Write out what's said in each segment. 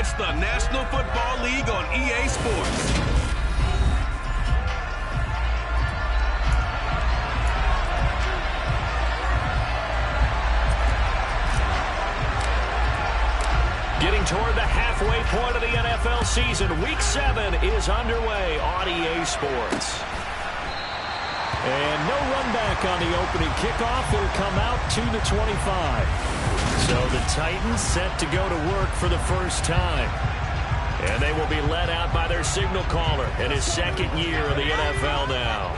It's the National Football League on EA Sports. Getting toward the halfway point of the NFL season. Week 7 is underway on EA Sports. And no run back on the opening kickoff. It'll come out to the 25. So the Titans set to go to work for the first time. And they will be led out by their signal caller in his second year of the NFL now.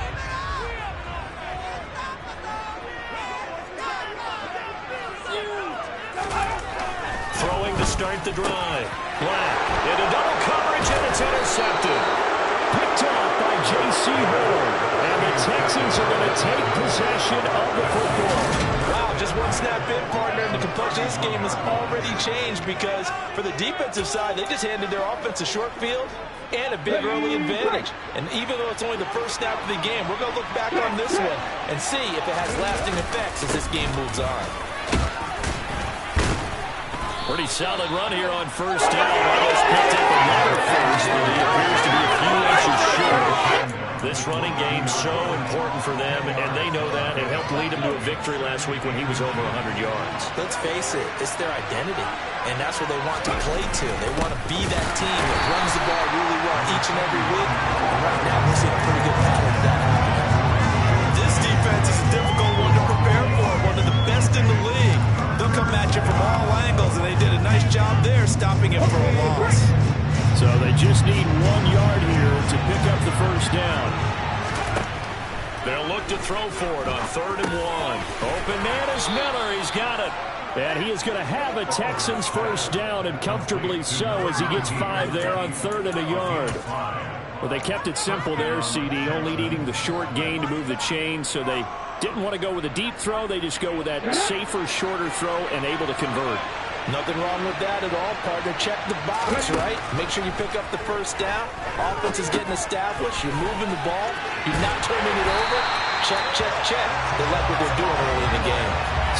Throwing to start the drive. Black into double coverage, and it's intercepted. Picked off by J.C. Horn. And the Texans are going to take possession of the football. Wow, just one snap in, partner, and the complexion of this game has already changed because for the defensive side, they just handed their offense a short field and a big early advantage. And even though it's only the first snap of the game, we're going to look back on this one and see if it has lasting effects as this game moves on. Pretty solid run here on first down. Almost picked up another first, but he appears to be a few inches short. This running game so important for them, and they know that. It helped lead them to a victory last week when he was over 100 yards. Let's face it, it's their identity, and that's what they want to play to. They want to be that team that runs the ball really well each and every week. And right now, we're seeing a pretty good pattern of that happening. This defense is a difficult one to prepare for, one of the best in the league. They'll come at you from all angles, and they did a nice job there stopping it for a loss. So they just need 1 yard here to pick up the first down. They'll look to throw for it on 3rd and 1. Open man is Miller. He's got it. And he is going to have a Texans first down, and comfortably so, as he gets 5 there on 3rd and a yard. Well, they kept it simple there, CD, only needing the short gain to move the chain, so they didn't want to go with a deep throw. They just go with that safer, shorter throw and able to convert. Nothing wrong with that at all, partner. Check the box, right? Make sure you pick up the first down. Offense is getting established. You're moving the ball. You're not turning it over. Check, check, check. They like what they're doing early in the game.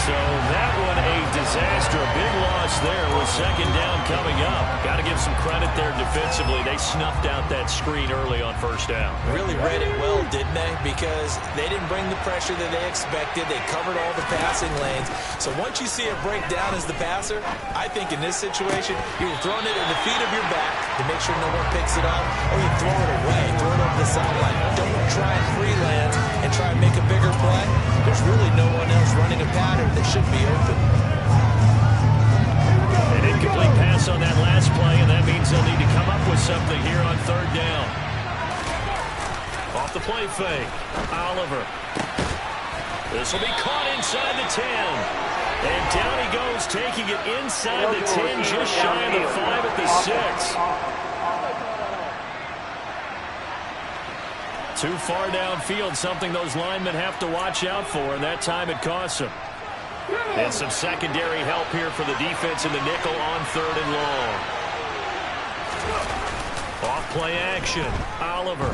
So that one a disaster. A big loss there with 2nd down coming up. Got to give some credit there defensively. They snuffed out that screen early on 1st down. Really read it well, didn't they? Because they didn't bring the pressure that they expected. They covered all the passing lanes. So once you see it break down as the passer, I think in this situation, you're throwing it in the feet of your back to make sure no one picks it up, or you throw it away, throw it over the sideline. Don't try and freelance and try and make a bigger play. There's really no one else running a pattern that should be open. An incomplete pass on that last play, and that means they'll need to come up with something here on 3rd down. Off the play fake, Oliver. This will be caught inside the 10. And down he goes, taking it inside the 10, just shy of the 5 at the 6. Too far downfield, something those linemen have to watch out for, and that time it costs them. And some secondary help here for the defense in the nickel on 3rd and long. Off play action, Oliver.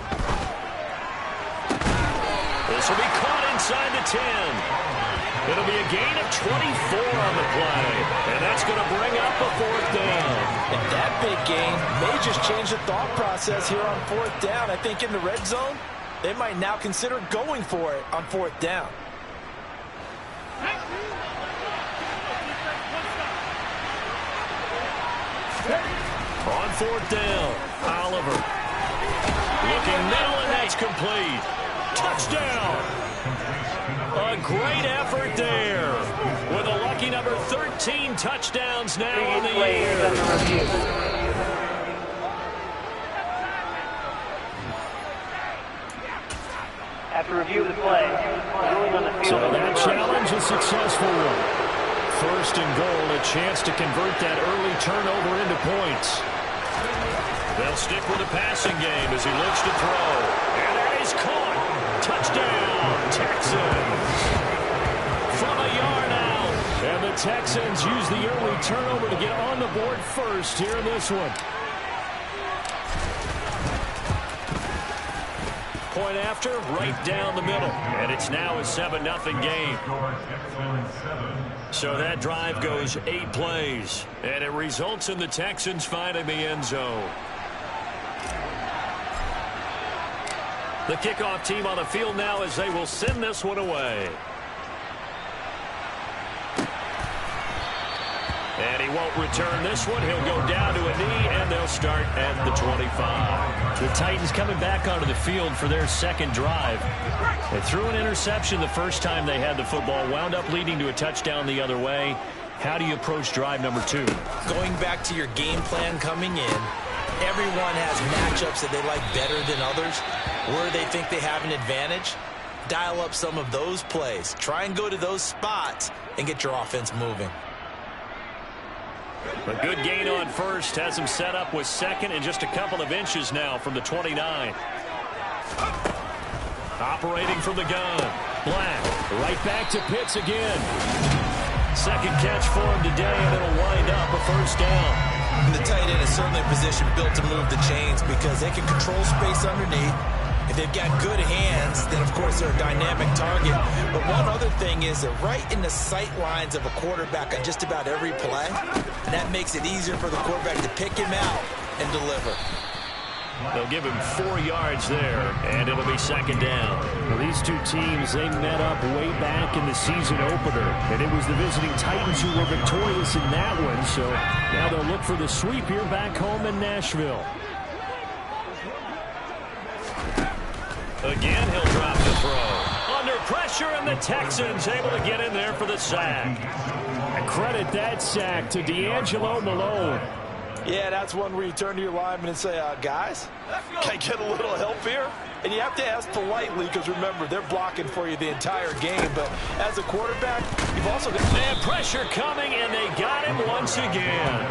This will be caught inside the 10. It'll be a gain of 24 on the play, and that's going to bring up a 4th down. And that big gain may just change the thought process here on 4th down. I think in the red zone, they might now consider going for it on 4th down. On 4th down, Oliver. Looking middle, and that's complete. Touchdown! A great effort there. With a lucky number 13 touchdowns now on the year. After review of the play, so that challenge is successful. 1st and goal, a chance to convert that early turnover into points. They'll stick with the passing game as he looks to throw. And that is caught. Touchdown, Texans. From a yard out. And the Texans use the early turnover to get on the board first here in this one. point after, right down the middle. And it's now a 7-0 game. So that drive goes 8 plays. And it results in the Texans finding the end zone. The kickoff team on the field now as they will send this one away. And he won't return this one. He'll go down to a knee, and they'll start at the 25. The Titans coming back onto the field for their second drive. They threw an interception the first time they had the football, wound up leading to a touchdown the other way. How do you approach drive number 2? Going back to your game plan coming in, everyone has matchups that they like better than others, where they think they have an advantage. Dial up some of those plays. Try and go to those spots and get your offense moving. A good gain on first has him set up with second and just a couple of inches now from the 29. Operating from the gun. Black right back to Pitts again. Second catch for him today, and it'll wind up a first down. And the tight end is certainly a position built to move the chains because they can control space underneath. If they've got good hands, then, of course, they're a dynamic target. But one other thing is they're right in the sight lines of a quarterback on just about every play. And that makes it easier for the quarterback to pick him out and deliver. They'll give him 4 yards there, and it'll be second down. Well, these two teams, they met up way back in the season opener. And it was the visiting Titans who were victorious in that one. So now they'll look for the sweep here back home in Nashville. Again, he'll drop the throw. Under pressure, and the Texans able to get in there for the sack. I credit that sack to D'Angelo Malone. Yeah, that's one where you turn to your lineman and say, guys, can I get a little help here? And you have to ask politely because, remember, they're blocking for you the entire game. But as a quarterback, you've also got... And pressure coming, and they got him once again.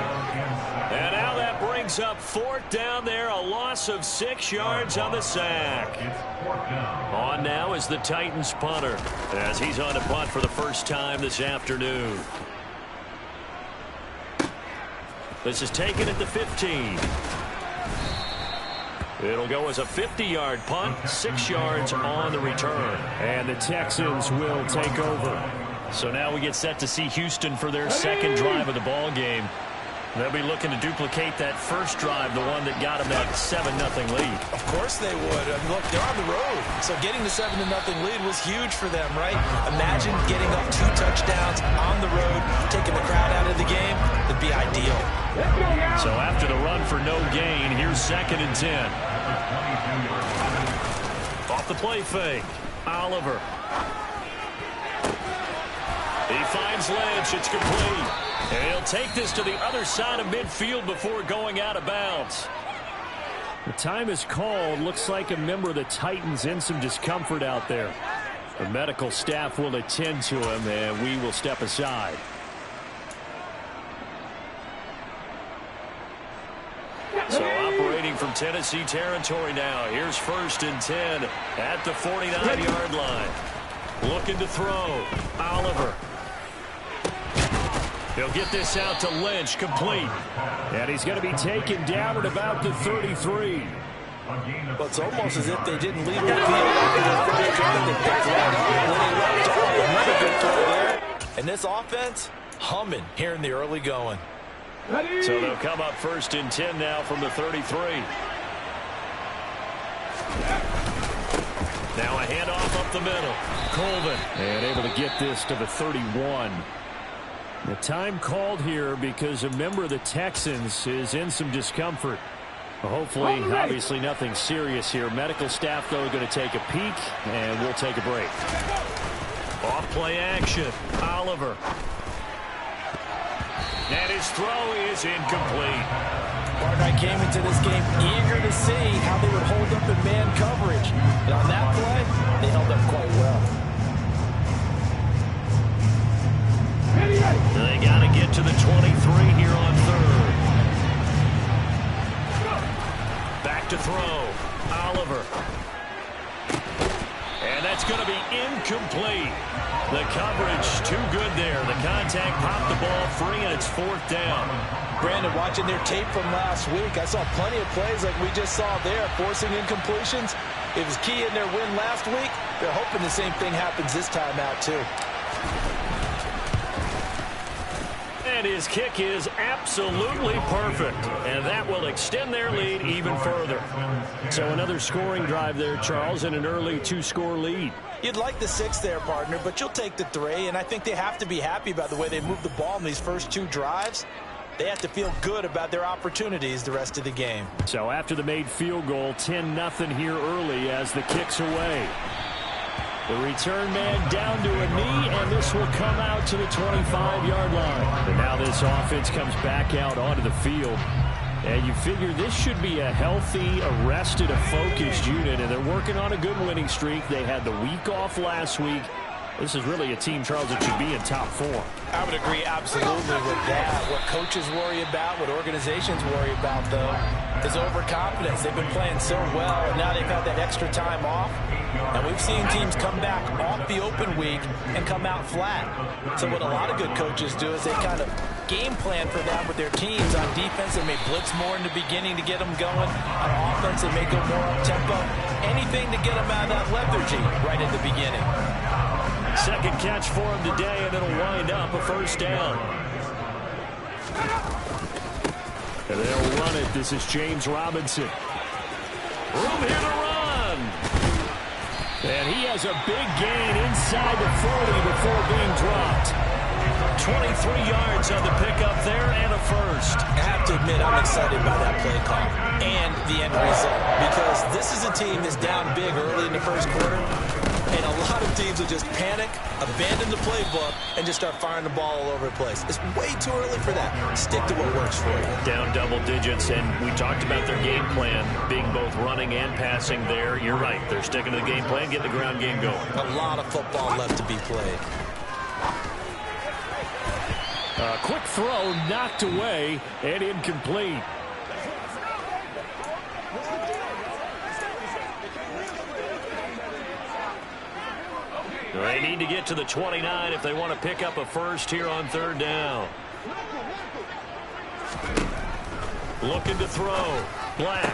And now that brings up 4th down there, a loss of 6 yards on the sack. On now is the Titans punter, as he's on to punt for the first time this afternoon. This is taken at the 15. It'll go as a 50-yard punt, 6 yards on the return. And the Texans will take over. So now we get set to see Houston for their second drive of the ball game. They'll be looking to duplicate that first drive, the one that got them that 7-0 lead. Of course they would. I mean, look, they're on the road. So getting the 7-0 lead was huge for them, right? Imagine getting up 2 touchdowns on the road, taking the crowd out of the game. It'd be ideal. So after the run for no gain, here's 2nd and 10. Off the play fake. Oliver. He finds Lynch. It's complete. And he'll take this to the other side of midfield before going out of bounds. The time is called. Looks like a member of the Titans in some discomfort out there. The medical staff will attend to him, and we will step aside. So operating from Tennessee territory now. Here's 1st and 10 at the 49-yard line. Looking to throw. Oliver. He'll get this out to Lynch, complete. And he's going to be taken down at about the 33. But it's almost as if they didn't leave the field after their first drive. They picked right up, and then they left off. Another good throw there. And this offense, humming here in the early going. So they'll come up 1st and 10 now from the 33. Now a handoff up the middle. Colvin. And able to get this to the 31. The time called here because a member of the Texans is in some discomfort. Hopefully, obviously nothing serious here. Medical staff, though, going to take a peek, and we'll take a break. Off play action. Oliver. And his throw is incomplete. Partner, I came into this game eager to see how they would hold up in man coverage. And on that play, they held up quite well. They got to get to the 23 here on 3rd. Back to throw. Oliver. And that's going to be incomplete. The coverage too good there. The contact popped the ball free, and it's 4th down. Brandon, watching their tape from last week, I saw plenty of plays like we just saw there, forcing incompletions. It was key in their win last week. They're hoping the same thing happens this time out, too. And his kick is absolutely perfect. And that will extend their lead even further. So another scoring drive there, Charles, and an early 2-score lead. You'd like the 6 there, partner, but you'll take the 3. And I think they have to be happy about the way they moved the ball in these first 2 drives. They have to feel good about their opportunities the rest of the game. So after the made field goal, 10-0 here early as the kick's away. The return man down to a knee, and this will come out to the 25-yard line. And now this offense comes back out onto the field. And you figure this should be a healthy, arrested, a focused unit, and they're working on a good winning streak. They had the week off last week. This is really a team, Charles, that should be in top form. I would agree absolutely with that. What coaches worry about, what organizations worry about, though, is overconfidence. They've been playing so well, and now they've had that extra time off. And we've seen teams come back off the open week and come out flat. So what a lot of good coaches do is they kind of game plan for that with their teams. On defense, they may blitz more in the beginning to get them going. On offense, they may go more up-tempo. Anything to get them out of that lethargy right at the beginning. Second catch for him today, and it'll wind up a first down. And they'll run it. This is James Robinson. Room here to run. And he has a big gain inside the 40 before being dropped. 23 yards on the pickup there and a first. I have to admit, I'm excited by that play call and the end result, because this is a team that's down big early in the first quarter. And a lot of teams will just panic, abandon the playbook, and just start firing the ball all over the place. It's way too early for that. Stick to what works for you. Down double digits, and we talked about their game plan being both running and passing there. You're right. They're sticking to the game plan, getting the ground game going. A lot of football left to be played. A quick throw knocked away and incomplete. They need to get to the 29 if they want to pick up a first here on third down. Looking to throw. Black.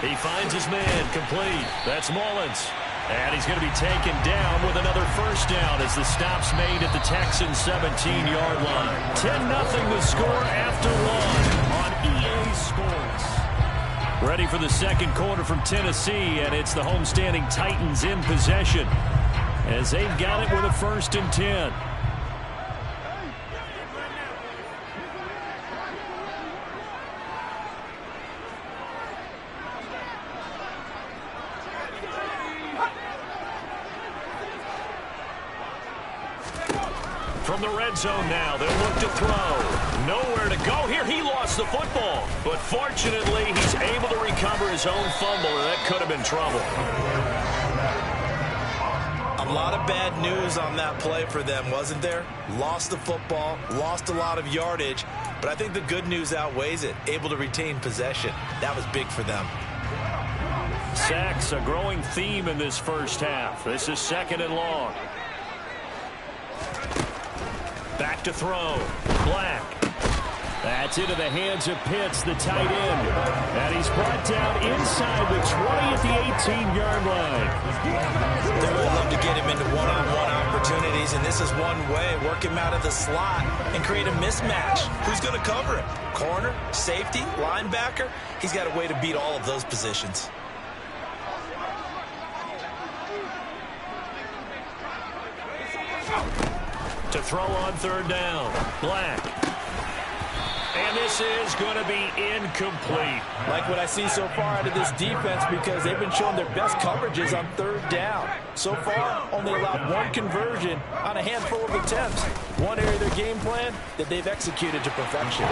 He finds his man. Complete. That's Mullins. And he's going to be taken down with another first down as the stop's made at the Texans' 17-yard line. 10-0 the score after one on EA Sports. Ready for the second quarter from Tennessee, and it's the homestanding Titans in possession as they've got it with a 1st and 10. From the red zone now, they'll look to throw. Nowhere to go here. He lost the football. But fortunately, he's able to recover his own fumble, and that could have been trouble. A lot of bad news on that play for them, wasn't there? Lost the football, lost a lot of yardage, but I think the good news outweighs it. Able to retain possession. That was big for them. Sacks, a growing theme in this first half. This is 2nd and long. Back to throw. Black. That's into the hands of Pitts, the tight end. And he's brought down inside the 20 at the 18-yard line. They really love to get him into one-on-one opportunities, and this is one way. Work him out of the slot and create a mismatch. Who's going to cover him? Corner, safety, linebacker? He's got a way to beat all of those positions. To throw on third down. Black. And this is going to be incomplete. Like what I see so far out of this defense, because they've been showing their best coverages on third down. So far, only allowed one conversion on a handful of attempts. One area of their game plan that they've executed to perfection.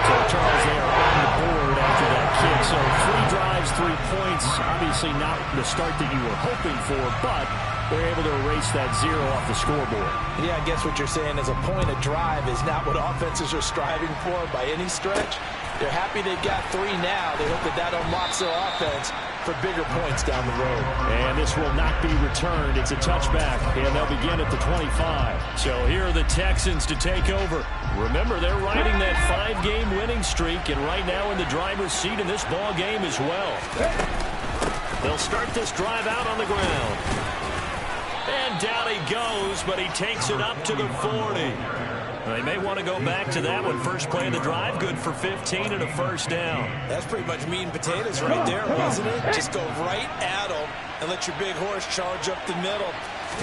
So, Charles, they are on the board after that kick. So 3 drives, 3 points. Obviously not the start that you were hoping for, but they're able to erase that 0 off the scoreboard. Yeah, I guess what you're saying is a point of drive is not what offenses are striving for by any stretch. They're happy they've got 3 now. They hope that unlocks their offense for bigger points down the road. And this will not be returned. It's a touchback, and they'll begin at the 25. So here are the Texans to take over. Remember, they're riding that 5-game winning streak, and right now in the driver's seat in this ball game as well. They'll start this drive out on the ground. And down he goes, but he takes it up to the 40. They may want to go back to that one. First play of the drive, good for 15 and a first down. That's pretty much meat and potatoes right there, wasn't it? Just go right at them and let your big horse charge up the middle.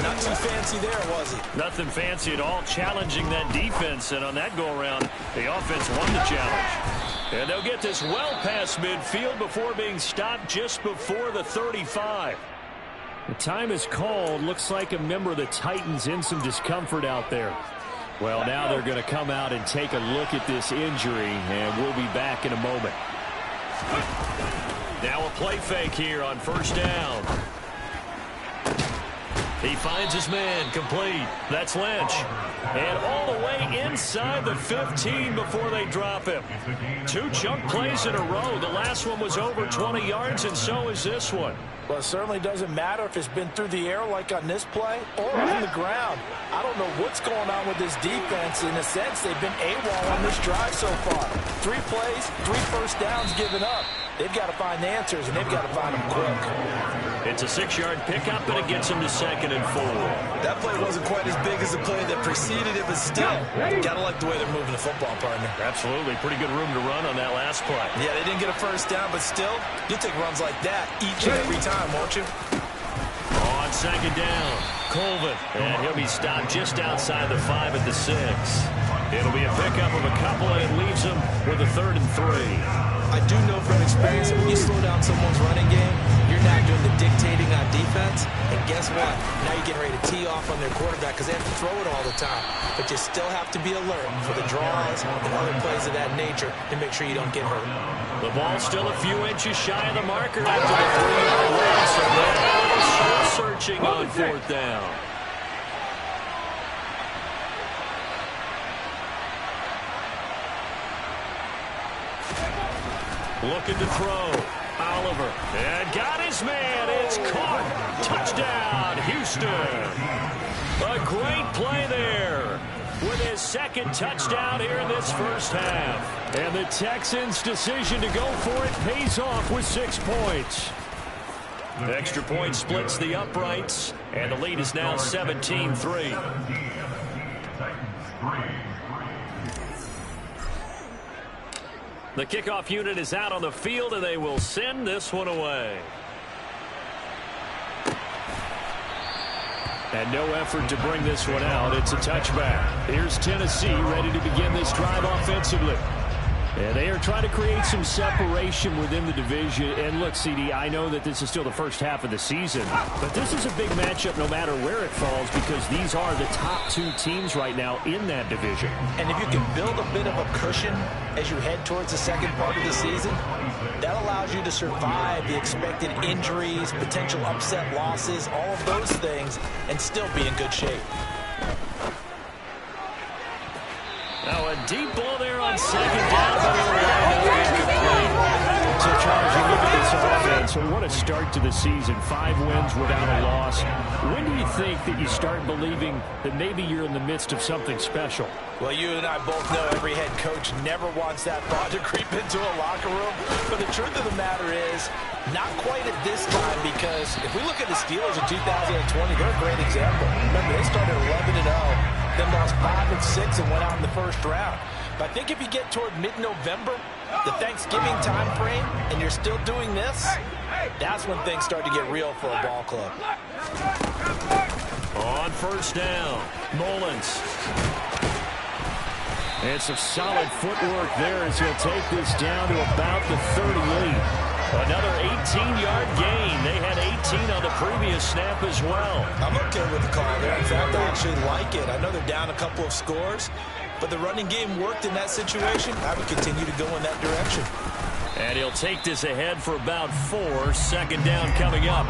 Not too fancy there, was it? Nothing fancy at all, challenging that defense. And on that go-around, the offense won the challenge. And they'll get this well past midfield before being stopped just before the 35. The time is called. Looks like a member of the Titans in some discomfort out there. Well, now they're going to come out and take a look at this injury, and we'll be back in a moment. Now a play fake here on first down. He finds his man, complete. That's Lynch. And all the way inside the 15 before they drop him. 2 chunk plays in a row. The last one was over 20 yards, and so is this one. Well, it certainly doesn't matter if it's been through the air like on this play or on the ground. I don't know what's going on with this defense. In a sense, they've been AWOL on this drive so far. 3 plays, 3 first downs given up. They've got to find answers, and they've got to find them quick. It's a 6-yard pickup, and it gets them to 2nd and 4. That play wasn't quite as big as the play that preceded it, but still, got to like the way they're moving the football, partner. Absolutely. Pretty good room to run on that last play. Yeah, they didn't get a first down, but still, you'll take runs like that each and every time, won't you? On 2nd down, Colvin. And he'll be stopped just outside the 5 at the 6. It'll be a pickup of a couple, and it leaves them with a 3rd and 3. I do know from experience that when you slow down someone's running game, you're not doing the dictating on defense. And guess what? Now you're getting ready to tee off on their quarterback because they have to throw it all the time. But you still have to be alert for the draws and other plays of that nature to make sure you don't get hurt. The ball's still a few inches shy of the marker after the 3-yard line. So they're a little soul searching on 4th down. Looking to throw. Oliver. And got his man. It's caught. Touchdown, Houston. A great play there with his 2nd touchdown here in this first half. And the Texans' decision to go for it pays off with 6 points. The extra point splits the uprights, and the lead is now 17-3. The kickoff unit is out on the field, and they will send this one away. And no effort to bring this one out. It's a touchback. Here's Tennessee ready to begin this drive offensively. And they are trying to create some separation within the division. And look, CD, I know that this is still the first half of the season, but this is a big matchup no matter where it falls because these are the top 2 teams right now in that division. And if you can build a bit of a cushion as you head towards the second part of the season, that allows you to survive the expected injuries, potential upset losses, all of those things, and still be in good shape. Now a deep ball there on 2nd down. So, Charles, you look at this offense, and what a start to the season. 5 wins without a loss. When do you think that you start believing that maybe you're in the midst of something special? Well, you and I both know every head coach never wants that thought to creep into a locker room. But the truth of the matter is, not quite at this time, because if we look at the Steelers in 2020, they're a great example. Remember, they started 11-0, then lost 5 and 6 and went out in the first round. But I think if you get toward mid-November, the Thanksgiving time frame, and you're still doing this, that's when things start to get real for a ball club. On first down, Mullins. And some solid footwork there as he'll take this down to about the 38. Another 18-yard gain. They had 18 on the previous snap as well. I'm okay with the call there. In fact, I actually like it. I know they're down a couple of scores, but the running game worked in that situation. I would continue to go in that direction. And he'll take this ahead for about 4. 2nd down coming up.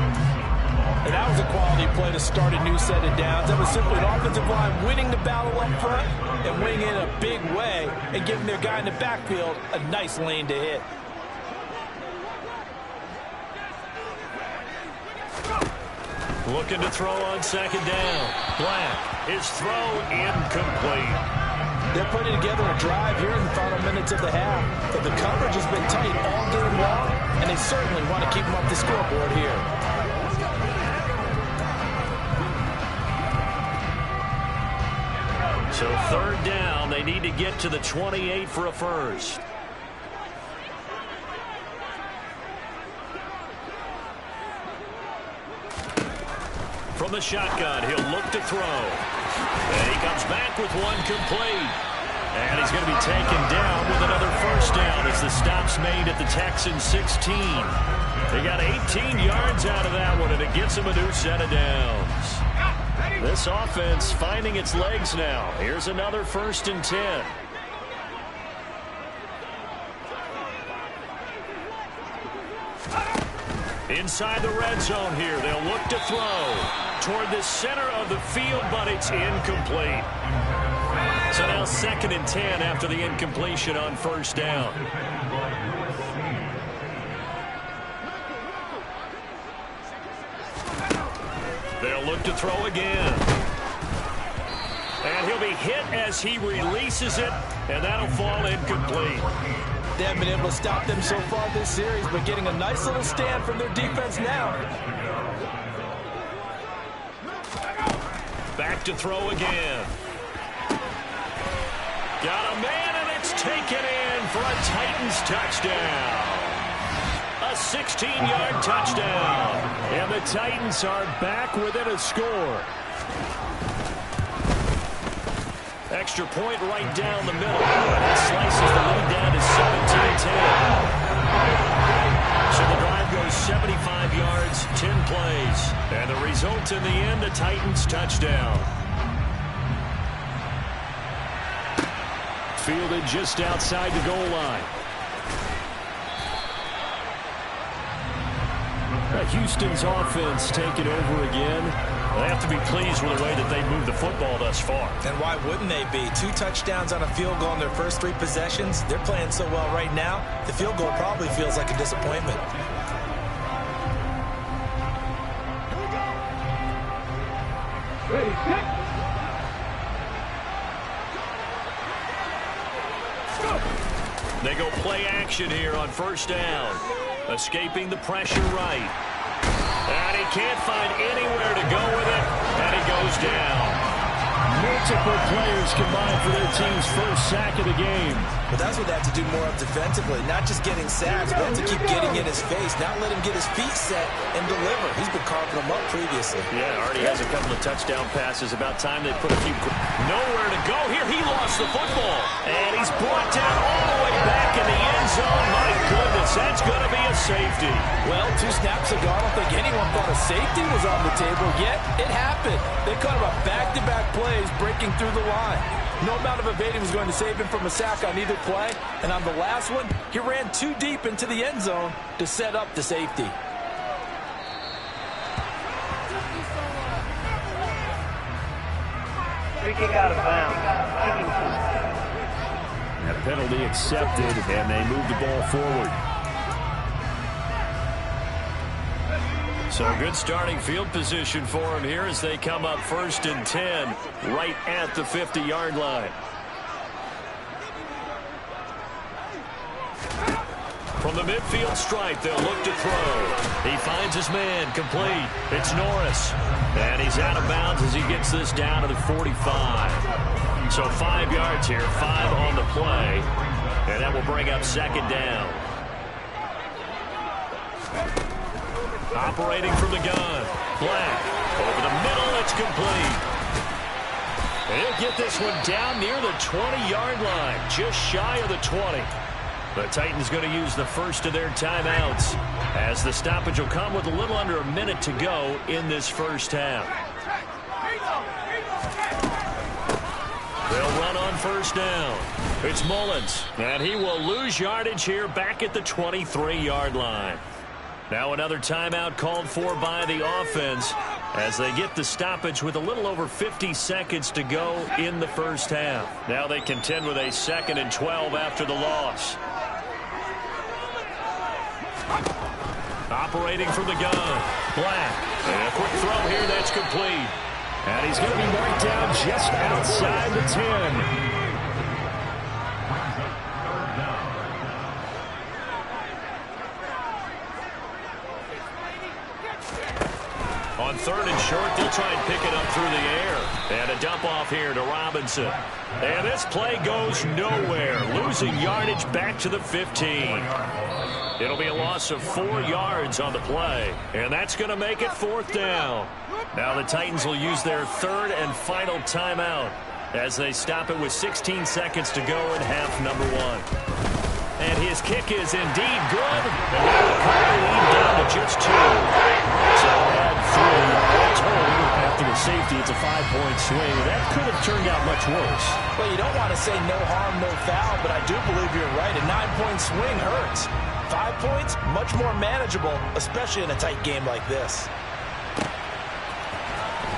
And that was a quality play to start a new set of downs. That was simply an offensive line winning the battle up front and winning in a big way and giving their guy in the backfield a nice lane to hit. Looking to throw on 2nd down. Black, his throw incomplete. They're putting together a drive here in the final minutes of the half. But the coverage has been tight all game long, and they certainly want to keep them up the scoreboard here. So third down, they need to get to the 28 for a first. From the shotgun, he'll look to throw. And he comes back with one complete. And he's going to be taken down with another first down as the stop's made at the Texans 16. They got 18 yards out of that one, and it gets them a new set of downs. This offense finding its legs now. Here's another 1st and 10. Inside the red zone here. They'll look to throw toward the center of the field, but it's incomplete. So now 2nd and 10 after the incompletion on first down. They'll look to throw again. And he'll be hit as he releases it, and that'll fall incomplete. They haven't been able to stop them so far this series, but getting a nice little stand from their defense now. Back to throw again. Got a man, and it's taken in for a Titans touchdown. A 16-yard touchdown. And the Titans are back within a score. Extra point right down the middle. That slices the lead down to 17-10. So the drive goes 75 yards, 10 plays. And the result in the end, a Titans touchdown. Fielded just outside the goal line. Houston's offense taking over again. They have to be pleased with the way that they moved the football thus far. And why wouldn't they be? 2 touchdowns on a field goal in their first 3 possessions. They're playing so well right now, the field goal probably feels like a disappointment. They go play action here on first down. Escaping the pressure right. And he can't find anywhere to go with it, and he goes down. Multiple players combined for their team's first sack of the game. But that's what they have to do more of defensively. Not just getting sacks, but to keep getting in his face. Not let him get his feet set and deliver. He's been carving them up previously. Yeah, already has a couple of touchdown passes. About time they put a few... Nowhere to go here. He lost the football. And he's brought down all the way back in the end zone. My goodness, that's going to be a safety. Well, 2 snaps ago, I don't think anyone thought a safety was on the table, yet it happened. They caught him a back-to-back plays breaking through the line. No amount of evading was going to save him from a sack on either play. And on the last one, he ran too deep into the end zone to set up the safety. Free kick out of bounds. That penalty accepted, and they move the ball forward. So good starting field position for him here as they come up 1st and 10 right at the 50-yard line. From the midfield stripe, they'll look to throw. He finds his man, complete. It's Norris. And he's out of bounds as he gets this down to the 45. So 5 yards here, 5 on the play. And that will bring up 2nd down. Operating from the gun. Black. Over the middle, it's complete. He'll get this one down near the 20-yard line. Just shy of the 20. The Titans going to use the first of their timeouts as the stoppage will come with a little under a minute to go in this first half. They'll run on first down. It's Mullins, and he will lose yardage here back at the 23-yard line. Now another timeout called for by the offense as they get the stoppage with a little over 50 seconds to go in the first half. Now they contend with a 2nd and 12 after the loss. Operating from the gun. Black. And a quick throw here that's complete. And he's going to be marked down just outside the 10. On third and short, they'll try and pick it up through the air. And a dump off here to Robinson. And this play goes nowhere, losing yardage back to the 15. It'll be a loss of 4 yards on the play, and that's going to make it 4th down. Now the Titans will use their 3rd and final timeout as they stop it with 16 seconds to go in half number 1. And his kick is indeed good. And now the Cardinals lead down to just 2. So add 3 all told. After the safety, it's a 5-point swing. That could have turned out much worse. Well, you don't want to say no harm, no foul, but I do believe you're right. A 9-point swing hurts. 5 points, much more manageable, especially in a tight game like this.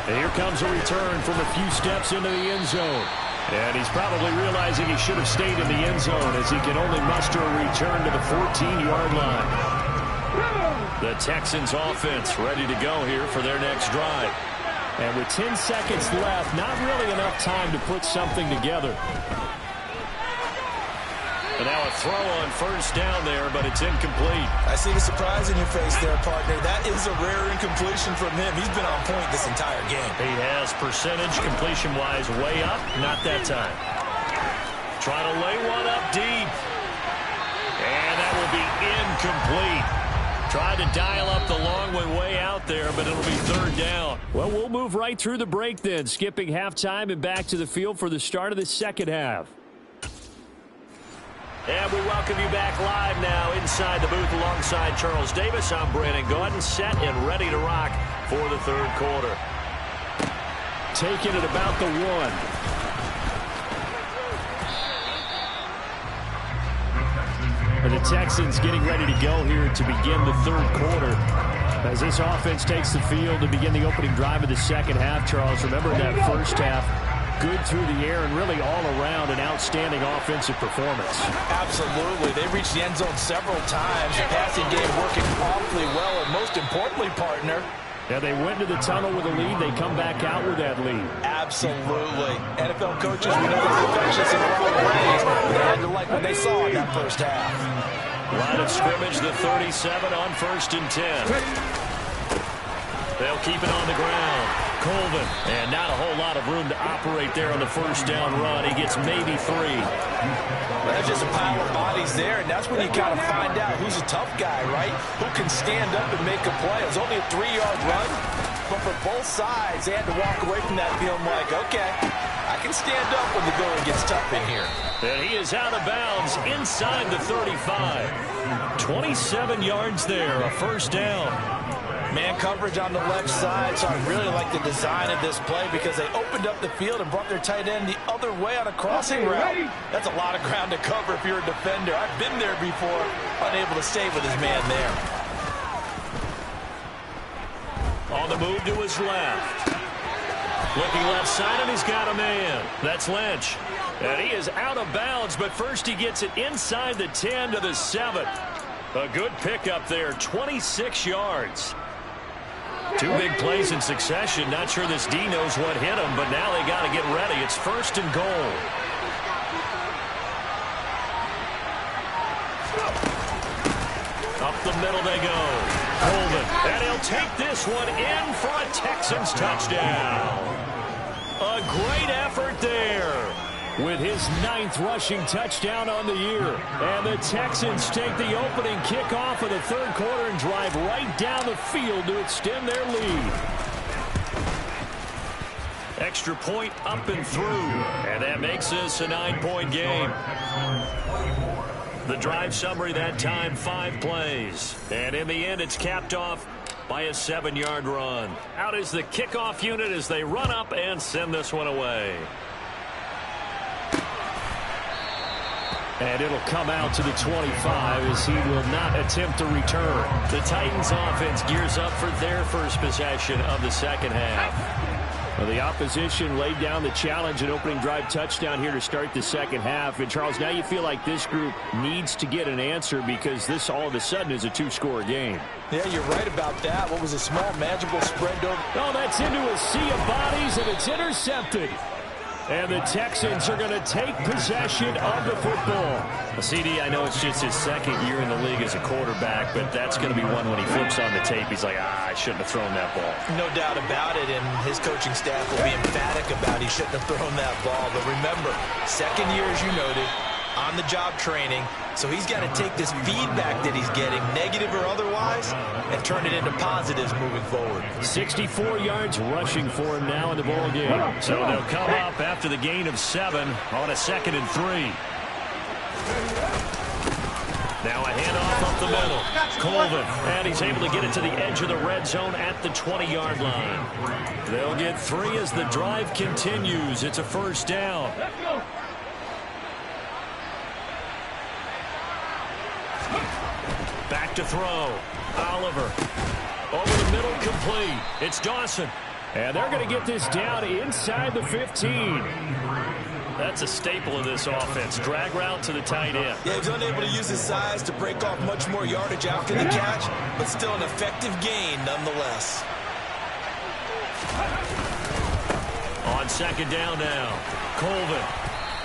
And here comes a return from a few steps into the end zone. And he's probably realizing he should have stayed in the end zone as he can only muster a return to the 14-yard line. The Texans offense ready to go here for their next drive. And with 10 seconds left, not really enough time to put something together. And now a throw on first down there, but it's incomplete. I see the surprise in your face there, partner. That is a rare incompletion from him. He's been on point this entire game. He has percentage completion-wise way up. Not that time. Trying to lay one up deep. And that will be incomplete. Tried to dial up the long one way out there, but it'll be 3rd down. Well, we'll move right through the break then, skipping halftime and back to the field for the start of the second half. And we welcome you back live now inside the booth alongside Charles Davis. I'm Brandon Gaudin, set and ready to rock for the 3rd quarter. Taking it about the 1. And the Texans getting ready to go here to begin the 3rd quarter. As this offense takes the field to begin the opening drive of the second half, Charles, remember that first half, good through the air and really all around an outstanding offensive performance. Absolutely. They reached the end zone several times. The passing game working awfully well, and most importantly, partner, yeah, they went to the tunnel with a lead. They come back out with that lead. Absolutely. NFL coaches, we know they're perfectionists in a lot of ways. They had to like what they saw in that first half. Line of scrimmage, the 37 on 1st and 10. They'll keep it on the ground. Colvin, and not a whole lot of room to operate there on the first down run. He gets maybe 3. Well, there's just a pile of bodies there, and that's when you kind of find out who's a tough guy, right? Who can stand up and make a play. It was only a 3-yard run, but for both sides, they had to walk away from that feeling like, okay, I can stand up when the going gets tough in here. And he is out of bounds inside the 35. 27 yards there, a first down. Man coverage on the left side, so I really like the design of this play because they opened up the field and brought their tight end the other way on a crossing route. That's a lot of ground to cover if you're a defender. I've been there before, unable to stay with his man there. On the move to his left. Looking left side, and he's got a man. That's Lynch. And he is out of bounds, but first he gets it inside the 10 to the 7. A good pickup there, 26 yards. 2 big plays in succession. Not sure this D knows what hit him, but now they got to get ready. It's 1st and goal. Up the middle they go. Colvin, and he'll take this one in for a Texans touchdown. A great effort there. With his 9th rushing touchdown on the year. And the Texans take the opening kickoff of the 3rd quarter and drive right down the field to extend their lead. Extra point up and through. And that makes this a 9-point game. The drive summary that time, 5 plays. And in the end, it's capped off by a 7-yard run. Out is the kickoff unit as they run up and send this one away. And it'll come out to the 25 as he will not attempt to return. The Titans offense gears up for their first possession of the second half. Well, the opposition laid down the challenge and opening drive touchdown here to start the second half. And, Charles, now you feel like this group needs to get an answer because this all of a sudden is a 2-score game. Yeah, you're right about that. What was a small, manageable spread over. Oh, that's into a sea of bodies, and it's intercepted. And the Texans are going to take possession of the football. CD, I know it's just his second year in the league as a quarterback, but that's going to be one when he flips on the tape. He's like, I shouldn't have thrown that ball. No doubt about it, and his coaching staff will be emphatic about he shouldn't have thrown that ball. But remember, second year, as you noted, on-the-job training, so he's got to take this feedback that he's getting, negative or otherwise, and turn it into positives moving forward. 64 yards rushing for him now in the ball game. So they'll come up after the gain of 7 on a 2nd and 3. Now a handoff up the middle. Colvin, and he's able to get it to the edge of the red zone at the 20-yard line. They'll get 3 as the drive continues. It's a first down. Back to throw. Oliver. Over the middle, complete. It's Dawson. And they're going to get this down inside the 15. That's a staple of this offense. Drag route to the tight end. Yeah, he's unable to use his size to break off much more yardage after the catch, but still an effective gain nonetheless. On second down now, Colvin.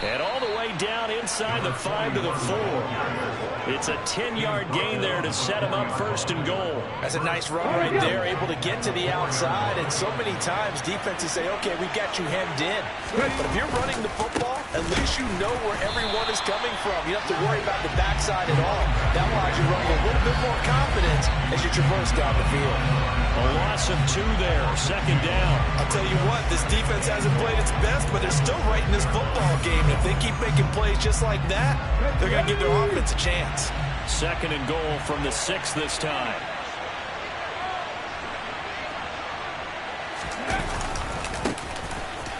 And all the way down inside the 5 to the 4. It's a 10-yard gain there to set him up first and goal. That's a nice run right there, able to get to the outside. And so many times defenses say, okay, we got you hemmed in. But if you're running the football, at least you know where everyone is coming from. You don't have to worry about the backside at all. That allows you to run with a little bit more confidence as you traverse down the field. A loss of 2 there, second down. I'll tell you what, this defense hasn't played its best, but they're still right in this football game. If they keep making plays just like that, they're going to give their offense a chance. Second and goal from the 6 this time.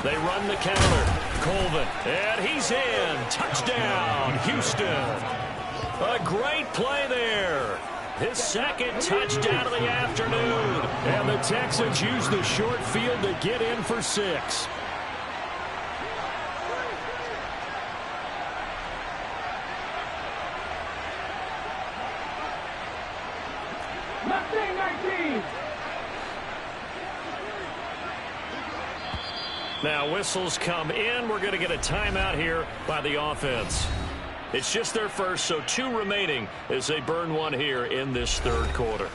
They run the counter. Colvin, and he's in. Touchdown, Houston. A great play there. His second touchdown of the afternoon. And the Texans use the short field to get in for 6. Now whistles come in. We're going to get a timeout here by the offense. It's just their first, so 2 remaining as they burn 1 here in this third quarter.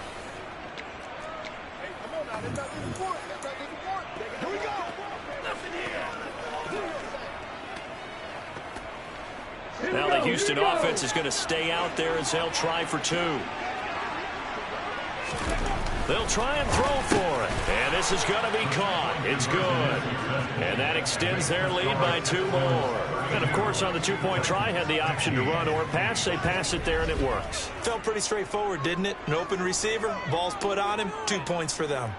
Now the Houston offense is going to stay out there as they'll try for 2. They'll try and throw for it. And this is going to be caught. It's good. And that extends their lead by 2 more. And, of course, on the 2-point try, had the option to run or pass. They pass it there, and it works. Felt pretty straightforward, didn't it? An open receiver, ball's put on him, 2 points for them.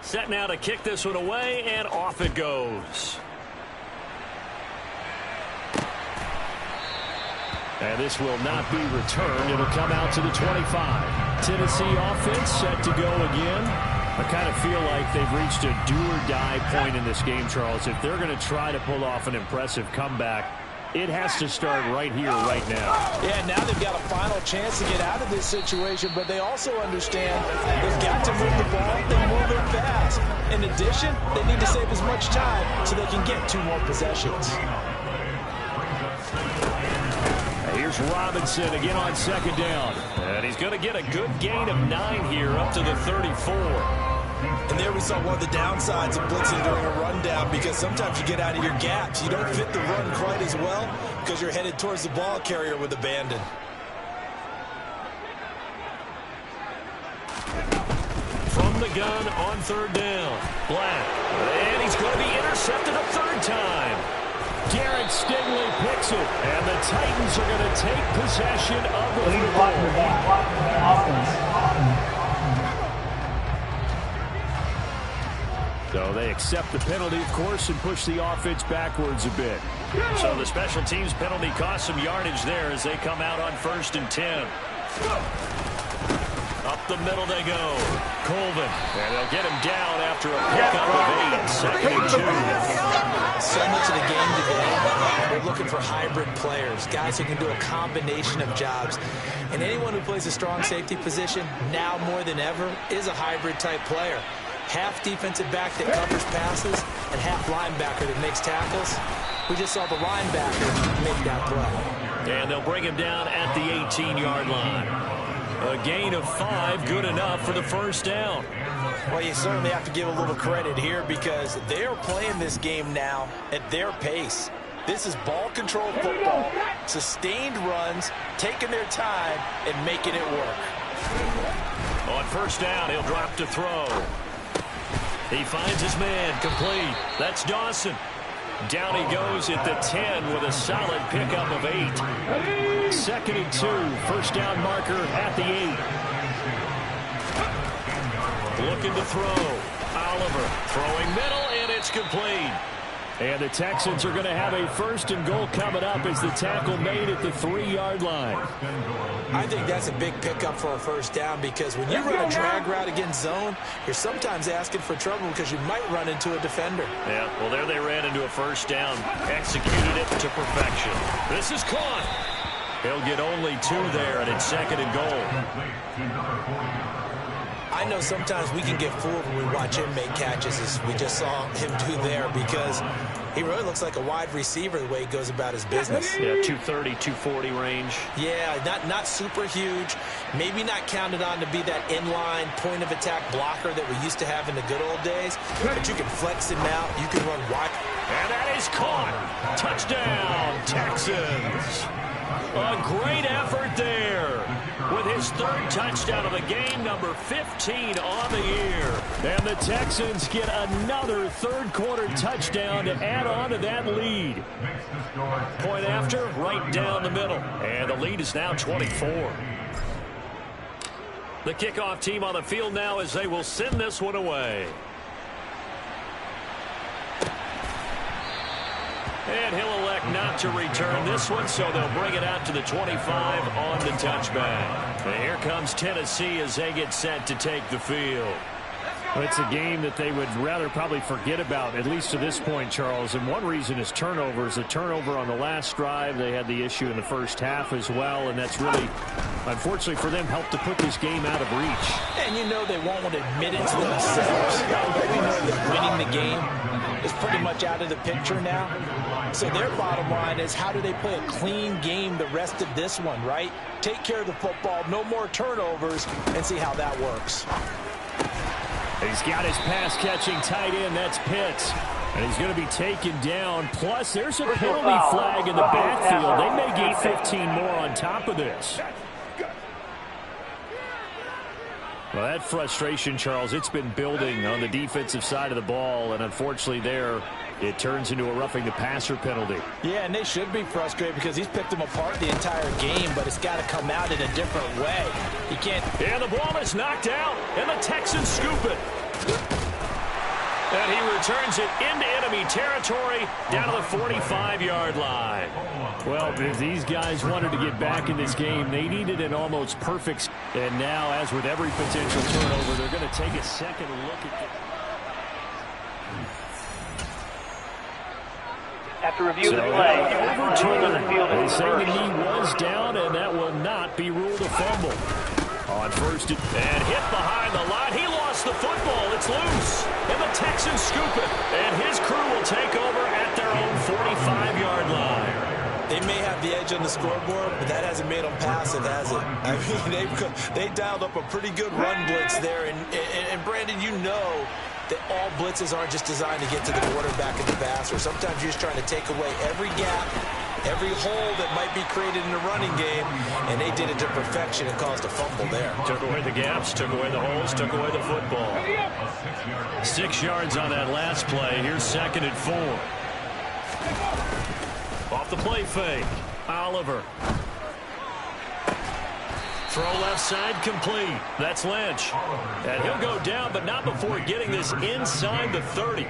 Set now to kick this one away, and off it goes. And this will not be returned. It'll come out to the 25. Tennessee offense set to go again. I kind of feel like they've reached a do-or-die point in this game, Charles. If they're going to try to pull off an impressive comeback, it has to start right here, right now. Yeah, now they've got a final chance to get out of this situation, but they also understand they've got to move the ball. They move it fast. In addition, they need to save as much time so they can get 2 more possessions. Here's Robinson again on second down. And he's going to get a good gain of 9 here up to the 34. And there we saw one of the downsides of blitzing during a rundown, because sometimes you get out of your gaps. You don't fit the run quite as well because you're headed towards the ball carrier with abandon. From the gun on third down. Black. And he's going to be intercepted a 3rd time. Garrett Stingley picks it, and the Titans are going to take possession of the football. So they accept the penalty, of course, and push the offense backwards a bit. So the special teams penalty cost some yardage there as they come out on 1st and 10. Up the middle they go. Colvin, and they'll get him down after a pickup of 8. 2nd and 2. So much of the game today, we're looking for for hybrid players, guys who can do a combination of jobs. And anyone who plays a strong safety position, now more than ever, is a hybrid-type player. Half defensive back that covers passes and half linebacker that makes tackles. We just saw the linebacker make that play. And they'll bring him down at the 18-yard line. A gain of 5, good enough for the first down. Well, you certainly have to give a little credit here because they're playing this game now at their pace. This is ball control football, sustained runs, taking their time and making it work. On first down, he'll drop to throw. He finds his man, complete. That's Dawson. Down he goes at the 10 with a solid pickup of 8. 2nd and 2, first down marker at the 8. Looking to throw. Oliver throwing middle, and it's complete. And the Texans are going to have a 1st and goal coming up as the tackle made at the 3-yard line. I think that's a big pickup for a first down because when you run a drag route against zone, you're sometimes asking for trouble because you might run into a defender. Yeah, well, there they ran into a first down. Executed it to perfection. This is caught. He'll get only 2 there, and it's 2nd and goal. I know sometimes we can get fooled when we watch him make catches as we just saw him do there because he really looks like a wide receiver the way he goes about his business. Yeah, 230, 240 range. Yeah, not super huge. Maybe not counted on to be that inline point-of-attack blocker that we used to have in the good old days, but you can flex him out. You can run wide. And that is caught. Touchdown, Texans. A great effort there with his 3rd touchdown of the game, number 15 on the year. And the Texans get another 3rd quarter touchdown to add on to that lead. Point after, right down the middle. And the lead is now 24. The kickoff team on the field now as they will send this one away. And he'll elect not to return this one, so they'll bring it out to the 25 on the touchback. And here comes Tennessee as they get set to take the field. Well, it's a game that they would rather probably forget about, at least to this point, Charles. And one reason is turnovers. The turnover on the last drive, they had the issue in the first half as well, and that's really, unfortunately for them, helped to put this game out of reach. And you know they won't want to admit it to themselves. We know that winning the game is pretty much out of the picture now. So their bottom line is how do they play a clean game the rest of this one, right? Take care of the football, no more turnovers, and see how that works. He's got his pass-catching tight end. That's Pitts. And he's going to be taken down. Plus, there's a penalty flag in the backfield. They may get 15 more on top of this. Well, that frustration, Charles, it's been building on the defensive side of the ball. And unfortunately there, it turns into a roughing the passer penalty. Yeah, and they should be frustrated because he's picked them apart the entire game, but it's got to come out in a different way. He can't. And the ball is knocked out, and the Texans scoop it. And he returns it into enemy territory down to the 45-yard line. Well, if these guys wanted to get back in this game, they needed an almost perfect. And now, as with every potential turnover, they're going to take a second look at it. After review of the play, they say the knee was down, and that will not be ruled a fumble. On first and hit behind the line. He lost the football. It's loose. And the Texans scoop it. And his crew will take over at their own 45-yard line. They may have the edge on the scoreboard, but that hasn't made them passive, has it? I mean, they dialed up a pretty good run blitz there. And Brandon, you know that all blitzes aren't just designed to get to the quarterback and the passer. Sometimes you're just trying to take away every gap, every hole that might be created in the running game, and they did it to perfection and caused a fumble there. Took away the gaps, took away the holes, took away the football. 6 yards on that last play. Here's 2nd and 4. Off the play fake. Oliver. Throw left side complete. That's Lynch. And he'll go down, but not before getting this inside the 30.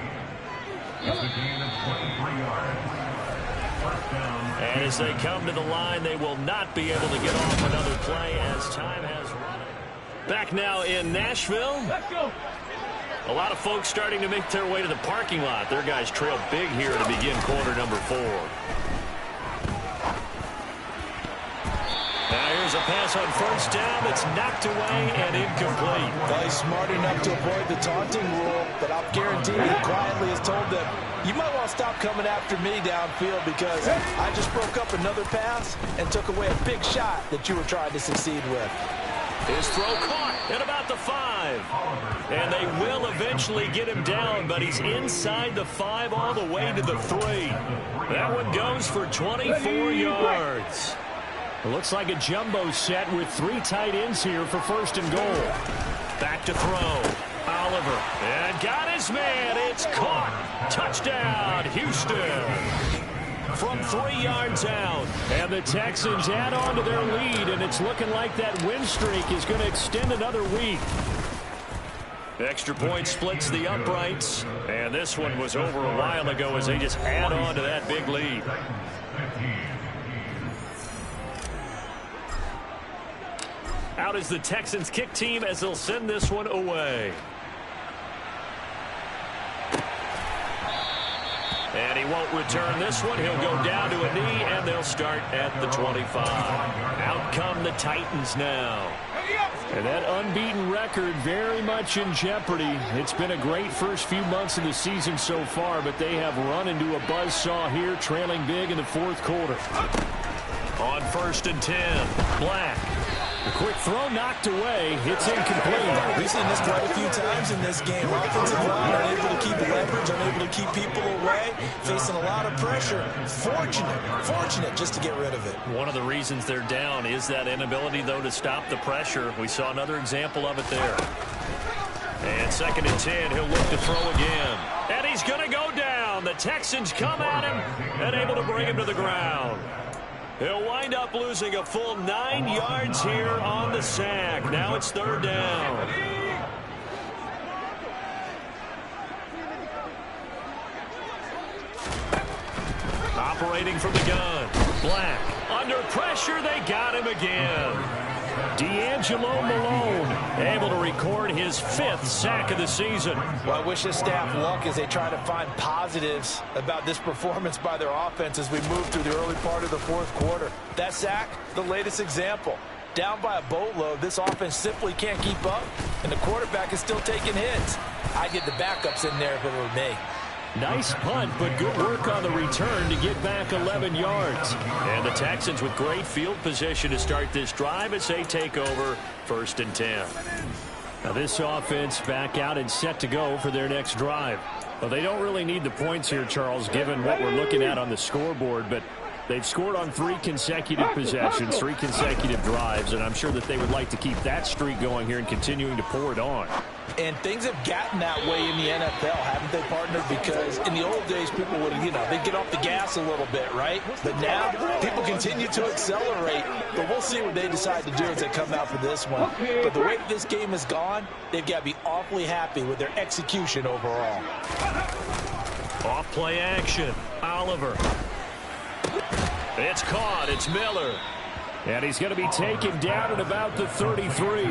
And as they come to the line, they will not be able to get off another play as time has run. Back now in Nashville. A lot of folks starting to make their way to the parking lot. Their guys trail big here to begin quarter number 4. There's a pass on first down that's knocked away and incomplete. Well, he's smart enough to avoid the taunting rule, but I'll guarantee he quietly has told them, you might want to stop coming after me downfield because I just broke up another pass and took away a big shot that you were trying to succeed with. His throw caught at about the 5. And they will eventually get him down, but he's inside the 5 all the way to the 3. That one goes for 24 yards. It looks like a jumbo set with 3 tight ends here for first and goal. Back to throw. Oliver. And got his man. It's caught. Touchdown, Houston. From 3 yards out. And the Texans add on to their lead, and it's looking like that win streak is going to extend another week. Extra point splits the uprights, and this one was over a while ago as they just add on to that big lead. Out is the Texans kick team as they'll send this one away. And he won't return this one. He'll go down to a knee, and they'll start at the 25. Out come the Titans now. And that unbeaten record very much in jeopardy. It's been a great first few months of the season so far, but they have run into a buzzsaw here, trailing big in the fourth quarter. On first and 10, Black. The quick throw knocked away. It's incomplete. We've seen this quite a few times in this game. Offensive line unable to keep leverage, unable to keep people away, facing a lot of pressure. Fortunate just to get rid of it. One of the reasons they're down is that inability, though, to stop the pressure. We saw another example of it there. And second and 10, he'll look to throw again. And he's going to go down. The Texans come at him and able to bring him to the ground. He'll wind up losing a full 9 yards here on the sack. Now it's third down. Operating from the gun. Black. Under pressure, they got him again. D'Angelo Malone able to record his 5th sack of the season. Well, I wish his staff luck as they try to find positives about this performance by their offense as we move through the early part of the fourth quarter. That sack, the latest example. Down by a boatload, this offense simply can't keep up, and the quarterback is still taking hits. I'd get the backups in there if it were me. Nice punt, but good work on the return to get back 11 yards. And the Texans with great field position to start this drive as they take over first and 10. Now this offense back out and set to go for their next drive. Well, they don't really need the points here, Charles, given what we're looking at on the scoreboard, but they've scored on 3 consecutive possessions, 3 consecutive drives, and I'm sure that they would like to keep that streak going here and continuing to pour it on. And things have gotten that way in the NFL, haven't they, partner? Because in the old days, people would, they'd get off the gas a little bit, right? But now, people continue to accelerate. But we'll see what they decide to do as they come out for this one. But the way this game has gone, they've got to be awfully happy with their execution overall. Off play action. Oliver. It's caught. It's Miller. And he's going to be taken down at about the 33.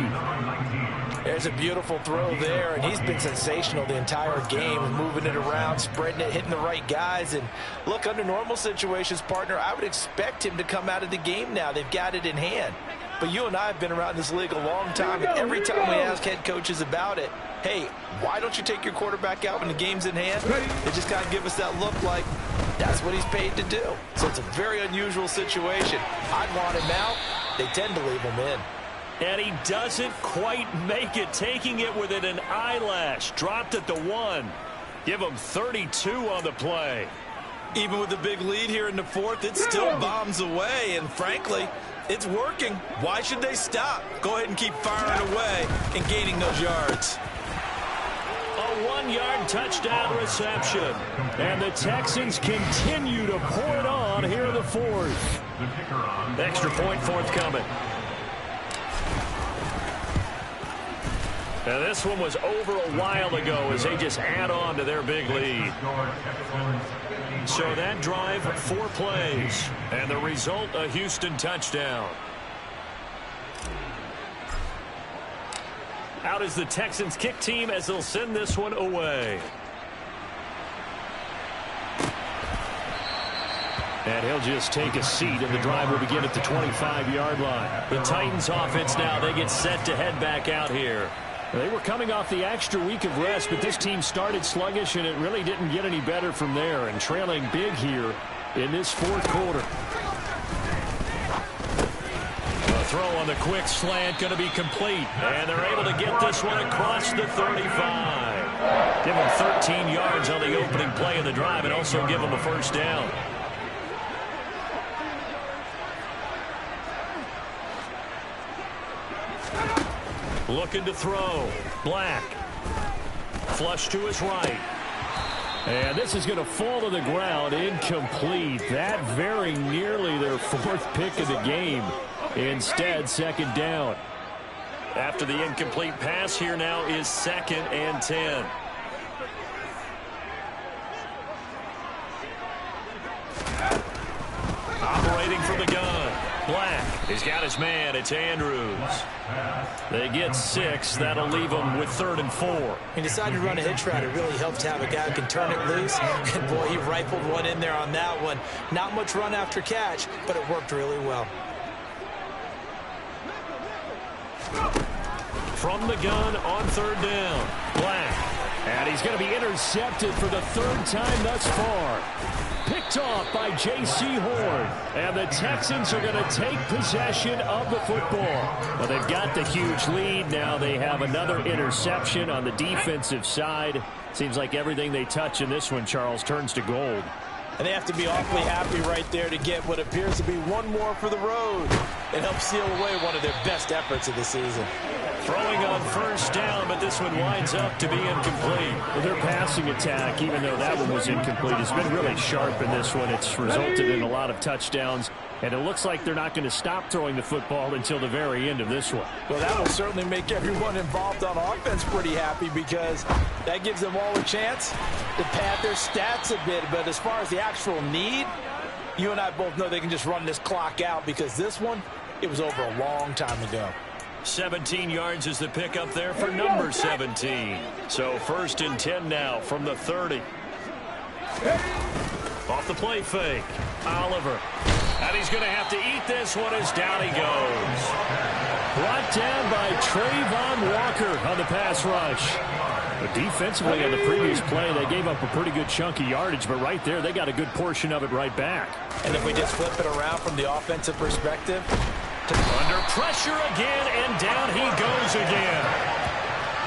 There's a beautiful throw there, and he's been sensational the entire game, moving it around, spreading it, hitting the right guys. And look, under normal situations, partner, I would expect him to come out of the game now. They've got it in hand. But you and I have been around this league a long time, and every time we ask head coaches about it, hey, why don't you take your quarterback out when the game's in hand? They just kind of give us that look like that's what he's paid to do. So it's a very unusual situation. I'd want him out. They tend to leave him in. And he doesn't quite make it, taking it within an eyelash. Dropped at the 1. Give him 32 on the play. Even with the big lead here in the fourth, it still bombs away. And frankly, it's working. Why should they stop? Go ahead and keep firing away and gaining those yards. A 1-yard touchdown reception. And the Texans continue to pour it on here in the fourth. Extra point forthcoming. Now this one was over a while ago as they just add on to their big lead. So that drive, 4 plays. And the result, a Houston touchdown. Out is the Texans kick team as they'll send this one away. And he'll just take a seat, and the drive will begin at the 25-yard line. The Titans offense now, they get set to head back out here. They were coming off the extra week of rest, but this team started sluggish, and it really didn't get any better from there, and trailing big here in this fourth quarter. The throw on the quick slant going to be complete, and they're able to get this one across the 35. Give them 13 yards on the opening play of the drive and also give them a first down. Looking to throw. Black. Flush to his right. And this is going to fall to the ground. Incomplete. That very nearly their fourth pick of the game. Instead, second down. After the incomplete pass, here now is 2nd and 10. Operating from the gun. Black. He's got his man. It's Andrews. They get 6. That'll leave them with 3rd and 4. He decided to run a hitch route. It really helps to have a guy who can turn it loose. And, boy, he rifled one in there on that one. Not much run after catch, but it worked really well. From the gun on 3rd down. Black. And he's going to be intercepted for the 3rd time thus far. Picked off by J.C. Horn. And the Texans are going to take possession of the football. Well, they've got the huge lead. Now they have another interception on the defensive side. Seems like everything they touch in this one, Charles, turns to gold. And they have to be awfully happy right there to get what appears to be one more for the road. It helps seal away one of their best efforts of the season. Throwing on 1st down, but this one winds up to be incomplete. Well, their passing attack, even though that one was incomplete, has been really sharp in this one. It's resulted in a lot of touchdowns, and it looks like they're not going to stop throwing the football until the very end of this one. Well, that will certainly make everyone involved on offense pretty happy because that gives them all a chance to pad their stats a bit. But as far as the actual need, you and I both know they can just run this clock out because this one, it was over a long time ago. 17 yards is the pickup there for number 17. So 1st and 10 now from the 30. Off the play fake. Oliver. And he's going to have to eat this one as down he goes. Brought down by Trayvon Walker on the pass rush. But defensively on the previous play, they gave up a pretty good chunk of yardage, but right there, they got a good portion of it right back. And if we just flip it around from the offensive perspective, under pressure again, and down he goes again.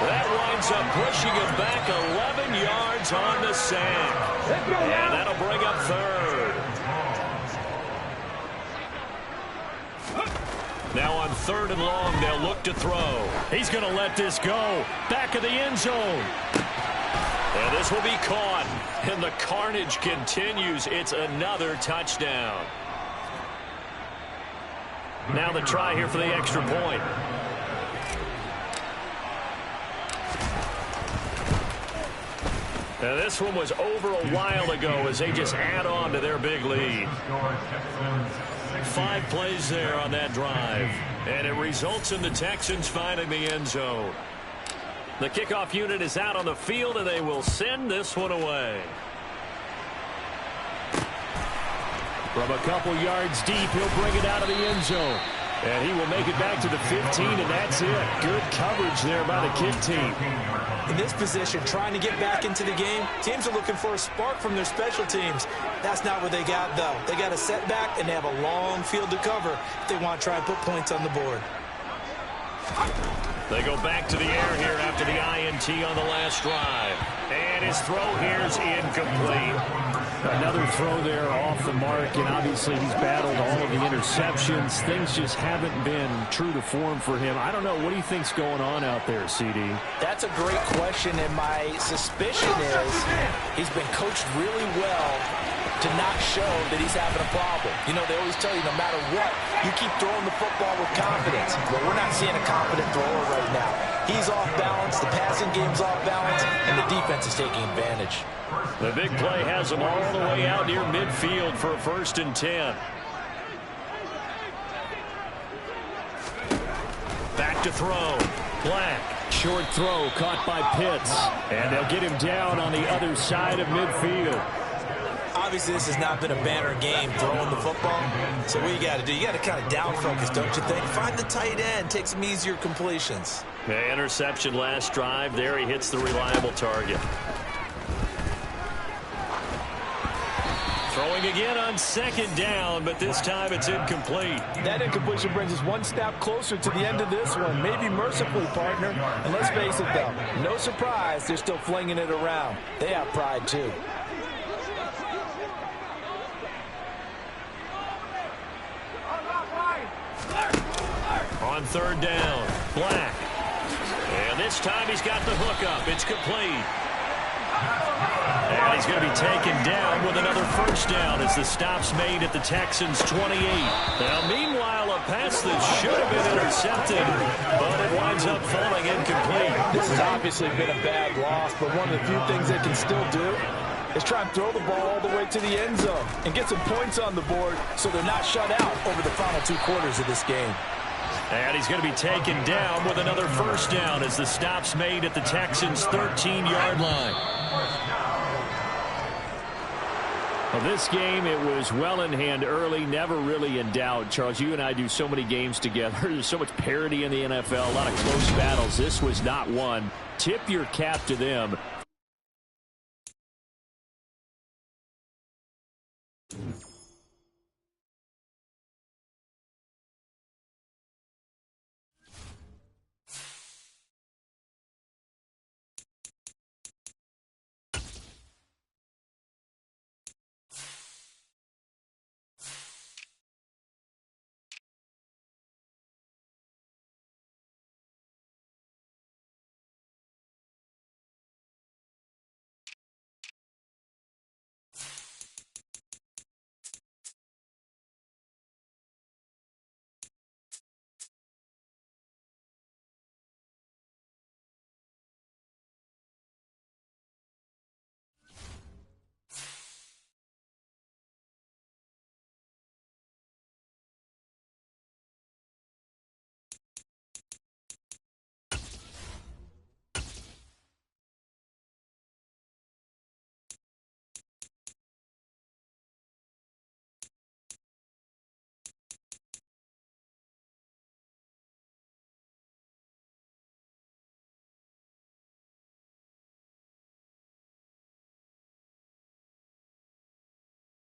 That winds up pushing him back 11 yards on the sack. And that'll bring up 3rd. Now on 3rd and long, they'll look to throw. He's going to let this go. Back of the end zone. And this will be caught. And the carnage continues. It's another touchdown. Now the try here for the extra point. Now this one was over a while ago as they just add on to their big lead. 5 plays there on that drive. And it results in the Texans finding the end zone. The kickoff unit is out on the field, and they will send this one away. From a couple yards deep, he'll bring it out of the end zone. And he will make it back to the 15, and that's it. Good coverage there by the kick team. In this position, trying to get back into the game, teams are looking for a spark from their special teams. That's not what they got, though. They got a setback, and they have a long field to cover if they want to try and put points on the board. They go back to the air here after the INT on the last drive. And his throw here is incomplete. Another throw there off the mark, and obviously he's battled all of the interceptions. Things just haven't been true to form for him. I don't know. What do you think's going on out there, CD? That's a great question, and my suspicion is he's been coached really well to not show that he's having a problem. You know, they always tell you no matter what, you keep throwing the football with confidence. But we're not seeing a confident thrower right now. He's off balance, the passing game's off balance, and the defense is taking advantage. The big play has them all the way out near midfield for a 1st and 10. Back to throw. Black. Short throw caught by Pitts. And they'll get him down on the other side of midfield. Obviously, this has not been a banner game throwing the football. So what you got to do, you got to kind of down focus, don't you think? Find the tight end, take some easier completions. Okay, interception last drive. There he hits the reliable target. Throwing again on second down, but this time it's incomplete. That incompletion brings us one step closer to the end of this one. Maybe mercifully, partner. And let's face it, though, no surprise, they're still flinging it around. They have pride, too. On third down, Black. And this time he's got the hook up. It's complete. And he's going to be taken down with another first down as the stop's made at the Texans' 28. Now, meanwhile, a pass that should have been intercepted, but it winds up falling incomplete. This has obviously been a bad loss, but one of the few things they can still do is try and throw the ball all the way to the end zone and get some points on the board so they're not shut out over the final 2 quarters of this game. And he's going to be taken down with another first down as the stop's made at the Texans' 13-yard line. Well, this game, it was well in hand early, never really in doubt. Charles, you and I do so many games together. There's so much parity in the NFL, a lot of close battles. This was not one. Tip your cap to them.